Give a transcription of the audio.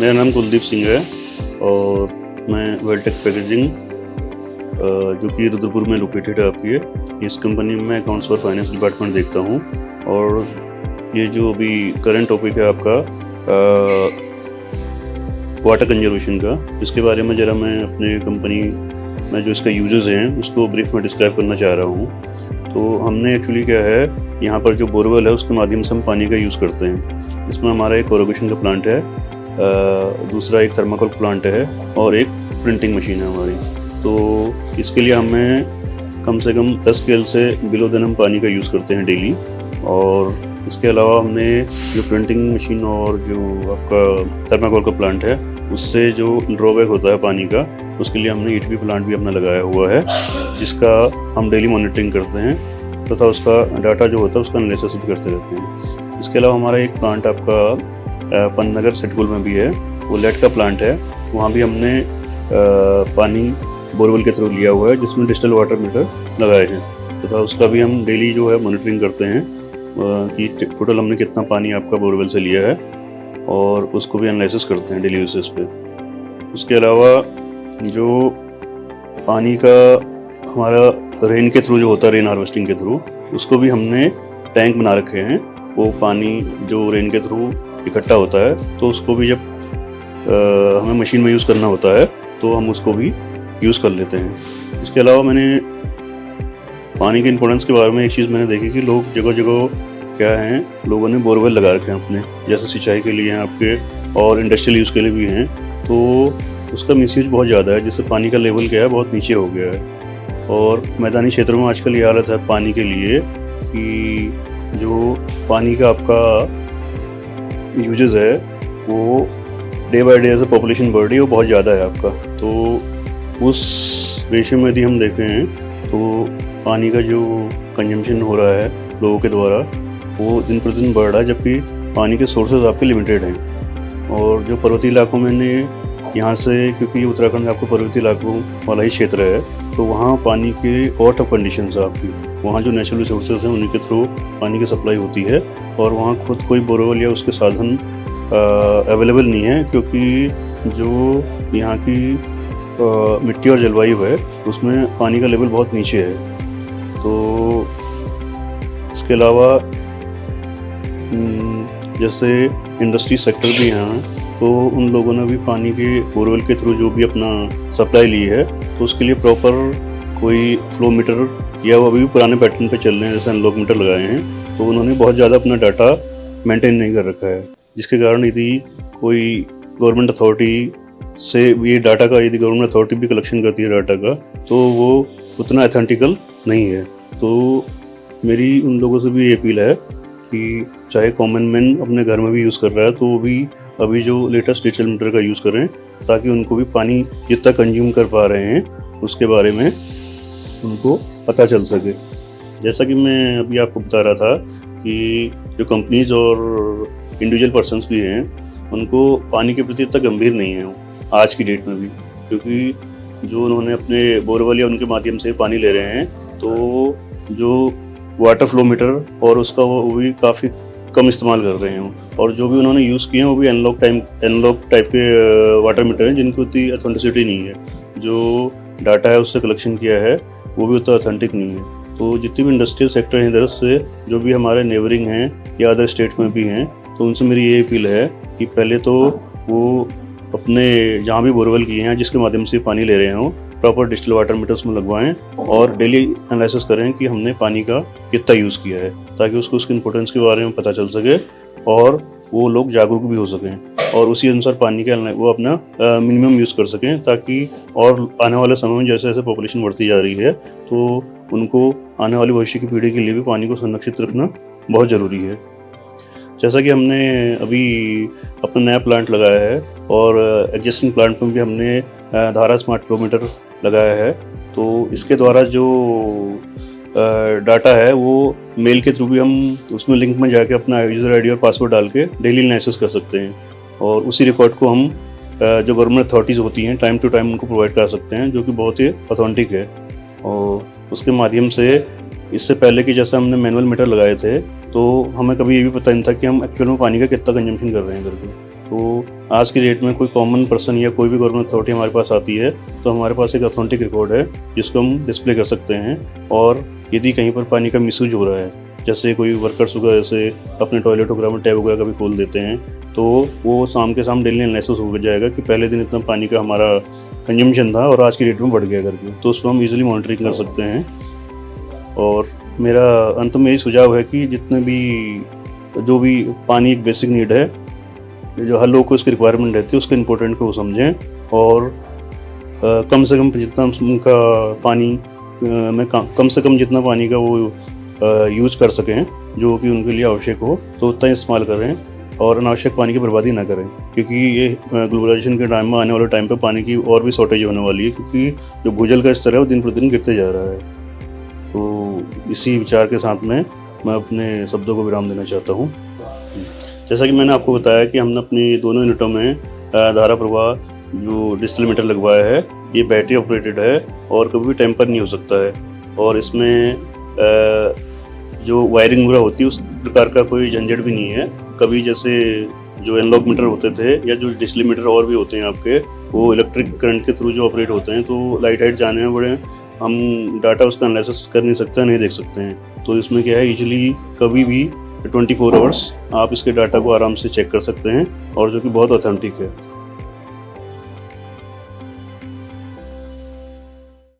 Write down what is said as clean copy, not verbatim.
मेरा नाम कुलदीप सिंह है और मैं वेलटेक पैकेजिंग जो कि रुद्रपुर में लोकेटेड है आपकी है, इस कंपनी में अकाउंट्स और फाइनेंस डिपार्टमेंट देखता हूँ। और ये जो अभी करंट टॉपिक है आपका वाटर कंजर्वेशन का, इसके बारे में ज़रा मैं अपने कंपनी में जो इसका यूजर्स हैं उसको ब्रीफ में डिस्क्राइब करना चाह रहा हूँ। तो हमने एक्चुअली क्या है, यहाँ पर जो बोरवेल है उसके माध्यम से हम पानी का यूज़ करते हैं। इसमें हमारा एक कोरोगेशन का प्लांट है, दूसरा एक थर्माकोल प्लांट है और एक प्रिंटिंग मशीन है हमारी। तो इसके लिए हमें कम से कम 10 केल से बिलो देन हम पानी का यूज़ करते हैं डेली। और इसके अलावा हमने जो प्रिंटिंग मशीन और जो आपका थर्माकोल का प्लांट है उससे जो ड्रॉबैक होता है पानी का, उसके लिए हमने ईटीपी प्लांट भी अपना लगाया हुआ है, जिसका हम डेली मॉनिटरिंग करते हैं तथा उसका डाटा जो होता है उसका एनालिसिस भी करते रहते हैं। इसके अलावा हमारा एक प्लांट आपका पन्नगर सिटकुल में भी है, वो लेट का प्लांट है। वहाँ भी हमने पानी बोरवेल के थ्रू लिया हुआ है, जिसमें डिजिटल वाटर मीटर लगाए हैं तथा उसका भी हम डेली जो है मॉनिटरिंग करते हैं कि टोटल हमने कितना पानी आपका बोरवेल से लिया है, और उसको भी एनालिसिस करते हैं डेली बेसिस पे। उसके अलावा जो पानी का हमारा रेन के थ्रू जो होता है, रेन हार्वेस्टिंग के थ्रू, उसको भी हमने टैंक बना रखे हैं। वो पानी जो रेन के थ्रू इकट्ठा होता है तो उसको भी जब हमें मशीन में यूज़ करना होता है तो हम उसको भी यूज़ कर लेते हैं। इसके अलावा मैंने पानी के इंपॉर्टेंस के बारे में एक चीज़ मैंने देखी कि लोग जगह जगह क्या हैं, लोगों ने बोरवेल लगा रखे हैं अपने, जैसे सिंचाई के लिए हैं आपके और इंडस्ट्रियल यूज़ के लिए भी हैं। तो उसका मिसयूज बहुत ज़्यादा है, जिससे पानी का लेवल क्या है बहुत नीचे हो गया है। और मैदानी क्षेत्रों में आजकल ये हालत है पानी के लिए कि जो पानी का आपका यूजेस है वो day by day as a population बढ़ रही है, वो बहुत ज़्यादा है आपका। तो उस रेशियो में यदि हम देखें तो पानी का जो कंजम्पशन हो रहा है लोगों के द्वारा वो दिन प्रतिदिन बढ़ रहा है, जबकि पानी के सोर्सेज आपके लिमिटेड हैं। और जो पर्वतीय इलाकों में ने यहाँ से, क्योंकि उत्तराखंड आपको पर्वतीय इलाकों वाला ही क्षेत्र है, तो वहाँ पानी के और टफ कंडीशंस है आपकी। वहाँ जो नेचुरल रिसोर्सेज हैं उन्हीं के थ्रू पानी की सप्लाई होती है, और वहाँ खुद कोई बोरवेल या उसके साधन अवेलेबल नहीं है, क्योंकि जो यहाँ की मिट्टी और जलवायु है उसमें पानी का लेवल बहुत नीचे है। तो इसके अलावा जैसे इंडस्ट्री सेक्टर भी हैं, तो उन लोगों ने भी पानी के बोरवेल के थ्रू जो भी अपना सप्लाई ली है, तो उसके लिए प्रॉपर कोई फ्लो मीटर या वो अभी भी पुराने पैटर्न पे चल रहे हैं, जैसे अनलॉक मीटर लगाए हैं, तो उन्होंने बहुत ज़्यादा अपना डाटा मेंटेन नहीं कर रखा है, जिसके कारण यदि कोई गवर्नमेंट अथॉरिटी से ये डाटा का, यदि गवर्नमेंट अथॉरिटी भी कलेक्शन करती है डाटा का, तो वो उतना एथेंटिकल नहीं है। तो मेरी उन लोगों से भी ये अपील है कि चाहे कॉमन मैन अपने घर में भी यूज़ कर रहा है तो वो भी अभी जो लेटेस्ट डिजिटल मीटर का यूज़ करें, ताकि उनको भी पानी जितना कंज्यूम कर पा रहे हैं उसके बारे में उनको पता चल सके। जैसा कि मैं अभी आपको बता रहा था कि जो कंपनीज़ और इंडिविजुअल पर्सन्स भी हैं उनको पानी के प्रति इतना गंभीर नहीं है आज की डेट में भी, क्योंकि जो उन्होंने अपने बोरवेल या उनके माध्यम से पानी ले रहे हैं, तो जो वाटर फ्लो मीटर और उसका वो भी काफ़ी कम इस्तेमाल कर रहे हैं, और जो भी उन्होंने यूज़ किए हैं वो भी एनालॉग टाइप के वाटर मीटर हैं, जिनकी उतनी ऑथेंटिसिटी नहीं है। जो डाटा है उससे कलेक्शन किया है वो भी उतना ऑथेंटिक नहीं है। तो जितनी भी इंडस्ट्रियल सेक्टर हैं इधर से, जो भी हमारे नेबरिंग हैं या अदर स्टेट में भी हैं, तो उनसे मेरी ये अपील है कि पहले तो वो अपने जहाँ भी बोरवेल किए हैं जिसके माध्यम से पानी ले रहे हों, प्रॉपर डिजिटल वाटर मीटर्स में लगवाएं और डेली एनालिसिस करें कि हमने पानी का कितना यूज़ किया है, ताकि उसको उसकी इंपॉर्टेंस के बारे में पता चल सके और वो लोग जागरूक भी हो सकें और उसी अनुसार पानी का वो अपना मिनिमम यूज़ कर सकें, ताकि और आने वाले समय में जैसे जैसे पॉपुलेशन बढ़ती जा रही है तो उनको आने वाली भविष्य की पीढ़ी के लिए भी पानी को संरक्षित रखना बहुत ज़रूरी है। जैसा कि हमने अभी अपना नया प्लांट लगाया है और एग्जिस्टिंग प्लांट में भी हमने धारा स्मार्ट फ्लो मीटर लगाया है, तो इसके द्वारा जो डाटा है वो मेल के थ्रू भी हम उसमें लिंक में जाके अपना यूज़र आईडी और पासवर्ड डाल के डेली एनालिसिस कर सकते हैं, और उसी रिकॉर्ड को हम जो गवर्नमेंट अथॉरिटीज़ होती हैं टाइम टू टाइम उनको प्रोवाइड कर सकते हैं, जो कि बहुत ही ऑथेंटिक है। और उसके माध्यम से इससे पहले कि जैसे हमने मैनुअल मीटर लगाए थे तो हमें कभी ये भी पता नहीं था कि हम एक्चुअल में पानी का कितना कंजम्पशन कर रहे हैं करके। तो आज की डेट में कोई कॉमन पर्सन या कोई भी गवर्नमेंट अथॉरिटी हमारे पास आती है तो हमारे पास एक ऑथेंटिक रिकॉर्ड है जिसको हम डिस्प्ले कर सकते हैं। और यदि कहीं पर पानी का मिसयूज हो रहा है, जैसे कोई वर्कर्स वगैरह से अपने टॉयलेट वगैरह में टैप वगैरह कभी खोल देते हैं, तो वो शाम के शाम डेली एनालिसिस हो जाएगा कि पहले दिन इतना पानी का हमारा कंजम्पशन था और आज की डेट में बढ़ गया करके, तो उसको हम इजीली मॉनिटरिंग कर सकते हैं। और मेरा अंत में यही सुझाव है कि जितने भी जो भी पानी एक बेसिक नीड है, जो हर लोग को इसकी रिक्वायरमेंट रहती है, उसके इम्पोर्टेंट को वो समझें और कम से कम जितना उनका पानी में कम से कम जितना पानी का वो यूज़ कर सकें जो कि उनके लिए आवश्यक हो, तो उतना ही इस्तेमाल करें और अनावश्यक पानी की बर्बादी ना करें, क्योंकि ये ग्लोबलाइजेशन के टाइम में आने वाले टाइम पे पानी की और भी शॉर्टेज होने वाली है, क्योंकि जो भूजल का स्तर है वो दिन प्रतिदिन गिरते जा रहा है। तो इसी विचार के साथ में मैं अपने शब्दों को विराम देना चाहता हूँ। जैसा कि मैंने आपको बताया कि हमने अपनी दोनों यूनिटों में धारा प्रवाह जो डिजिटल मीटर लगवाया है, ये बैटरी ऑपरेटेड है और कभी भी टेम्पर नहीं हो सकता है। और इसमें जो वायरिंग वगैरह होती है उस प्रकार का कोई झंझट भी नहीं है। कभी जैसे जो एनालॉग मीटर होते थे या जो डिजिटल मीटर और भी होते हैं आपके, वो इलेक्ट्रिक करंट के थ्रू जो ऑपरेट होते हैं, तो लाइट हाइट जाने में बड़े हम डाटा उसका एनालिसिस कर नहीं सकते, नहीं देख सकते हैं। तो इसमें क्या है, यूजुअली कभी भी 24 आवर्स आप इसके डाटा को आराम से चेक कर सकते हैं और जो कि बहुत ऑथेंटिक है।